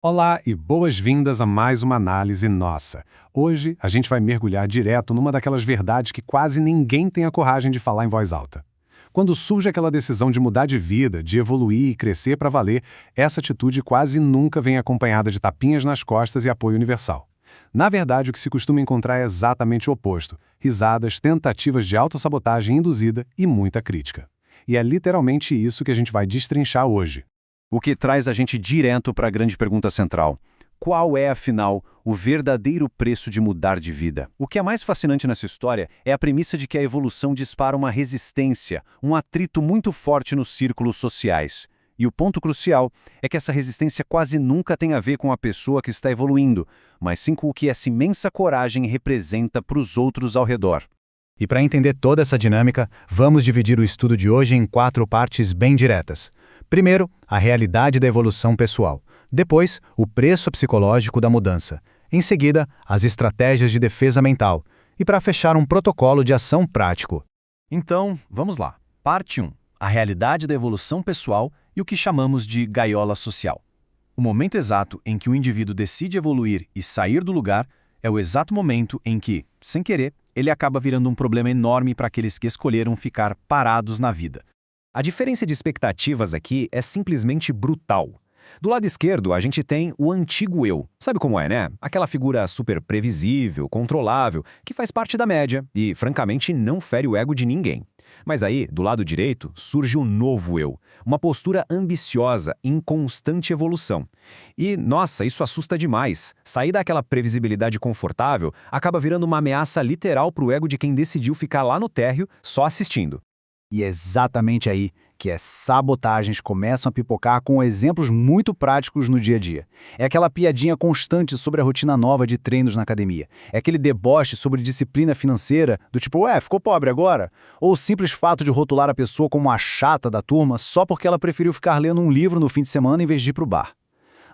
Olá e boas-vindas a mais uma análise nossa. Hoje a gente vai mergulhar direto numa daquelas verdades que quase ninguém tem a coragem de falar em voz alta. Quando surge aquela decisão de mudar de vida, de evoluir e crescer para valer, essa atitude quase nunca vem acompanhada de tapinhas nas costas e apoio universal. Na verdade, o que se costuma encontrar é exatamente o oposto: risadas, tentativas de autossabotagem induzida e muita crítica. E é literalmente isso que a gente vai destrinchar hoje. O que traz a gente direto para a grande pergunta central. Qual é, afinal, o verdadeiro preço de mudar de vida? O que é mais fascinante nessa história é a premissa de que a evolução dispara uma resistência, um atrito muito forte nos círculos sociais. E o ponto crucial é que essa resistência quase nunca tem a ver com a pessoa que está evoluindo, mas sim com o que essa imensa coragem representa para os outros ao redor. E para entender toda essa dinâmica, vamos dividir o estudo de hoje em 4 partes bem diretas. Primeiro, a realidade da evolução pessoal. Depois, o preço psicológico da mudança. Em seguida, as estratégias de defesa mental. E para fechar, um protocolo de ação prático. Então, vamos lá. Parte 1. A realidade da evolução pessoal e o que chamamos de gaiola social. O momento exato em que o indivíduo decide evoluir e sair do lugar é o exato momento em que, sem querer, ele acaba virando um problema enorme para aqueles que escolheram ficar parados na vida. A diferença de expectativas aqui é simplesmente brutal. Do lado esquerdo, a gente tem o antigo eu. Sabe como é, né? Aquela figura super previsível, controlável, que faz parte da média e, francamente, não fere o ego de ninguém. Mas aí, do lado direito, surge o novo eu. Uma postura ambiciosa, em constante evolução. E, nossa, isso assusta demais. Sair daquela previsibilidade confortável acaba virando uma ameaça literal para o ego de quem decidiu ficar lá no térreo só assistindo. E é exatamente aí que as sabotagens começam a pipocar com exemplos muito práticos no dia a dia. É aquela piadinha constante sobre a rotina nova de treinos na academia. É aquele deboche sobre disciplina financeira, do tipo, ficou pobre agora? Ou o simples fato de rotular a pessoa como a chata da turma só porque ela preferiu ficar lendo um livro no fim de semana em vez de ir pro bar.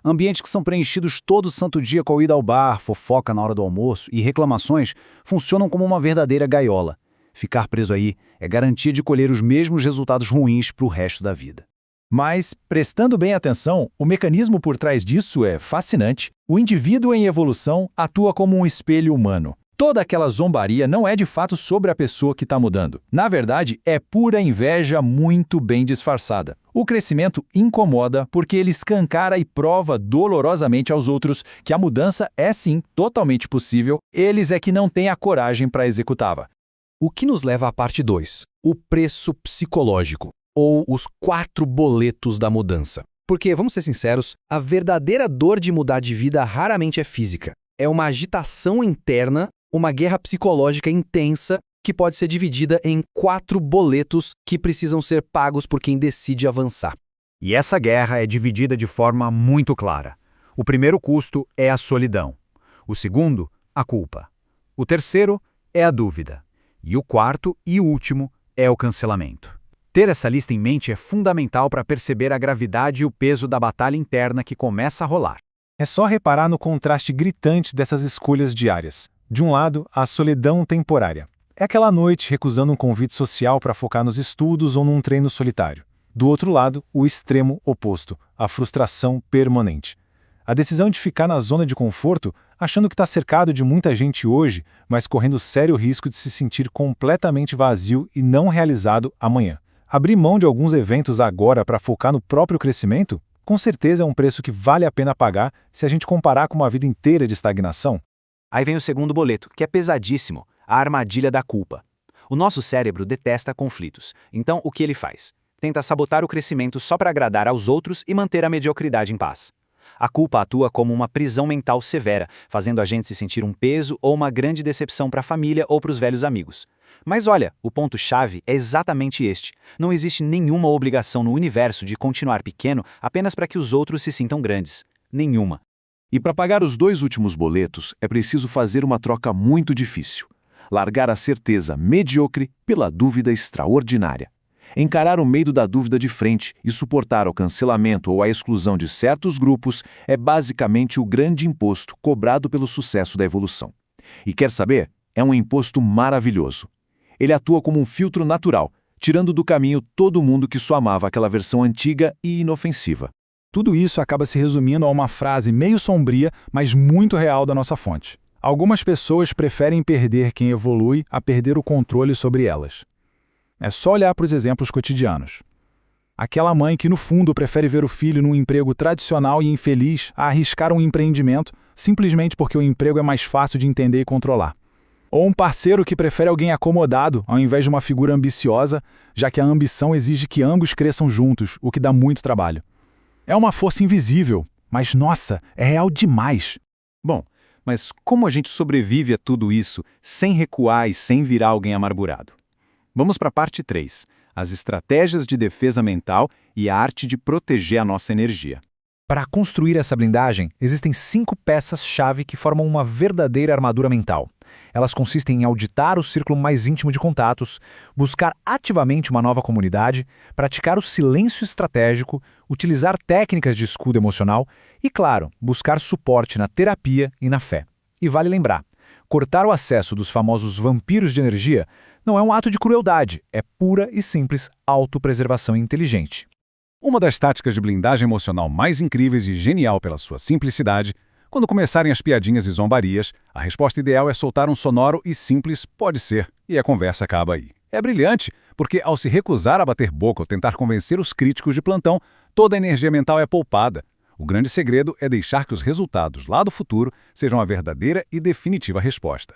Ambientes que são preenchidos todo santo dia com a ida ao bar, fofoca na hora do almoço e reclamações funcionam como uma verdadeira gaiola. Ficar preso aí é garantia de colher os mesmos resultados ruins para o resto da vida. Mas, prestando bem atenção, o mecanismo por trás disso é fascinante. O indivíduo em evolução atua como um espelho humano. Toda aquela zombaria não é de fato sobre a pessoa que está mudando. Na verdade, é pura inveja muito bem disfarçada. O crescimento incomoda porque ele escancara e prova dolorosamente aos outros que a mudança é sim totalmente possível, eles é que não têm a coragem para executá-la. O que nos leva à parte 2, o preço psicológico, ou os 4 boletos da mudança. Porque, vamos ser sinceros, a verdadeira dor de mudar de vida raramente é física. É uma agitação interna, uma guerra psicológica intensa que pode ser dividida em 4 boletos que precisam ser pagos por quem decide avançar. E essa guerra é dividida de forma muito clara. O primeiro custo é a solidão. O segundo, a culpa. O terceiro é a dúvida. E o quarto e último é o cancelamento. Ter essa lista em mente é fundamental para perceber a gravidade e o peso da batalha interna que começa a rolar. É só reparar no contraste gritante dessas escolhas diárias. De um lado, a solidão temporária. É aquela noite recusando um convite social para focar nos estudos ou num treino solitário. Do outro lado, o extremo oposto, a frustração permanente. A decisão de ficar na zona de conforto, achando que está cercado de muita gente hoje, mas correndo sério risco de se sentir completamente vazio e não realizado amanhã. Abrir mão de alguns eventos agora para focar no próprio crescimento, com certeza é um preço que vale a pena pagar se a gente comparar com uma vida inteira de estagnação. Aí vem o segundo boleto, que é pesadíssimo, a armadilha da culpa. O nosso cérebro detesta conflitos, então o que ele faz? Tenta sabotar o crescimento só para agradar aos outros e manter a mediocridade em paz. A culpa atua como uma prisão mental severa, fazendo a gente se sentir um peso ou uma grande decepção para a família ou para os velhos amigos. Mas olha, o ponto-chave é exatamente este. Não existe nenhuma obrigação no universo de continuar pequeno apenas para que os outros se sintam grandes. Nenhuma. E para pagar os 2 últimos boletos, é preciso fazer uma troca muito difícil. Largar a certeza medíocre pela dúvida extraordinária. Encarar o medo da dúvida de frente e suportar o cancelamento ou a exclusão de certos grupos é basicamente o grande imposto cobrado pelo sucesso da evolução. E quer saber? É um imposto maravilhoso. Ele atua como um filtro natural, tirando do caminho todo mundo que só amava aquela versão antiga e inofensiva. tudo isso acaba se resumindo a uma frase meio sombria, mas muito real da nossa fonte. Algumas pessoas preferem perder quem evolui a perder o controle sobre elas. É só olhar para os exemplos cotidianos. Aquela mãe que, no fundo, prefere ver o filho num emprego tradicional e infeliz a arriscar um empreendimento simplesmente porque o emprego é mais fácil de entender e controlar. Ou um parceiro que prefere alguém acomodado ao invés de uma figura ambiciosa, já que a ambição exige que ambos cresçam juntos, o que dá muito trabalho. É uma força invisível, mas, nossa, é real demais. Bom, mas como a gente sobrevive a tudo isso sem recuar e sem virar alguém amargurado? Vamos para a parte 3, as estratégias de defesa mental e a arte de proteger a nossa energia. Para construir essa blindagem, existem 5 peças-chave que formam uma verdadeira armadura mental. Elas consistem em auditar o círculo mais íntimo de contatos, buscar ativamente uma nova comunidade, praticar o silêncio estratégico, utilizar técnicas de escudo emocional e, claro, buscar suporte na terapia e na fé. E vale lembrar, cortar o acesso dos famosos vampiros de energia não é um ato de crueldade, é pura e simples autopreservação inteligente. Uma das táticas de blindagem emocional mais incríveis e genial pela sua simplicidade, quando começarem as piadinhas e zombarias, a resposta ideal é soltar um sonoro e simples "pode ser", e a conversa acaba aí. É brilhante, porque ao se recusar a bater boca ou tentar convencer os críticos de plantão, toda a energia mental é poupada. O grande segredo é deixar que os resultados lá do futuro sejam a verdadeira e definitiva resposta.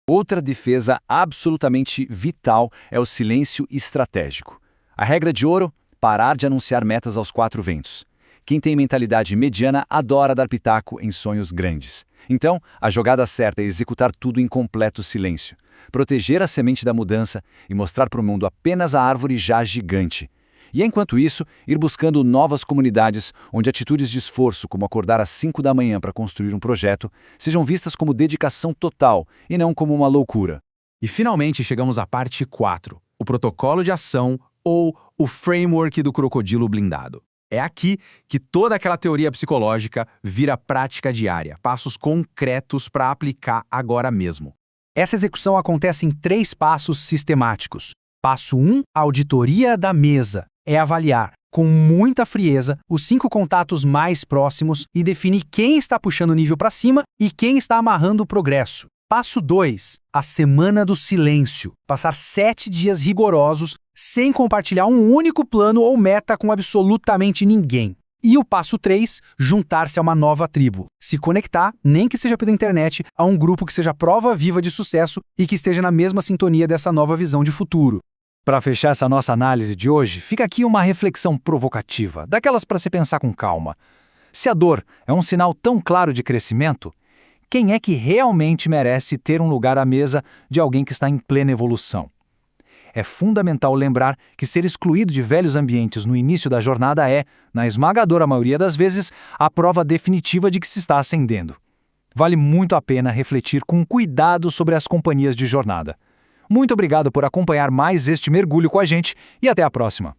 Outra defesa absolutamente vital é o silêncio estratégico. A regra de ouro: parar de anunciar metas aos 4 ventos. Quem tem mentalidade mediana adora dar pitaco em sonhos grandes. Então, a jogada certa é executar tudo em completo silêncio, proteger a semente da mudança e mostrar para o mundo apenas a árvore já gigante. E enquanto isso, ir buscando novas comunidades onde atitudes de esforço, como acordar às 5 da manhã para construir um projeto, sejam vistas como dedicação total e não como uma loucura. E finalmente chegamos à parte 4, o protocolo de ação ou o framework do crocodilo blindado. É aqui que toda aquela teoria psicológica vira prática diária, passos concretos para aplicar agora mesmo. Essa execução acontece em 3 passos sistemáticos. Passo 1, auditoria da mesa. É avaliar, com muita frieza, os 5 contatos mais próximos e definir quem está puxando o nível para cima e quem está amarrando o progresso. Passo 2, a semana do silêncio. Passar 7 dias rigorosos sem compartilhar um único plano ou meta com absolutamente ninguém. E o passo 3, juntar-se a uma nova tribo. Se conectar, nem que seja pela internet, a um grupo que seja prova viva de sucesso e que esteja na mesma sintonia dessa nova visão de futuro. Para fechar essa nossa análise de hoje, fica aqui uma reflexão provocativa, daquelas para se pensar com calma. Se a dor é um sinal tão claro de crescimento, quem é que realmente merece ter um lugar à mesa de alguém que está em plena evolução? É fundamental lembrar que ser excluído de velhos ambientes no início da jornada é, na esmagadora maioria das vezes, a prova definitiva de que se está ascendendo. Vale muito a pena refletir com cuidado sobre as companhias de jornada. Muito obrigado por acompanhar mais este mergulho com a gente e até a próxima!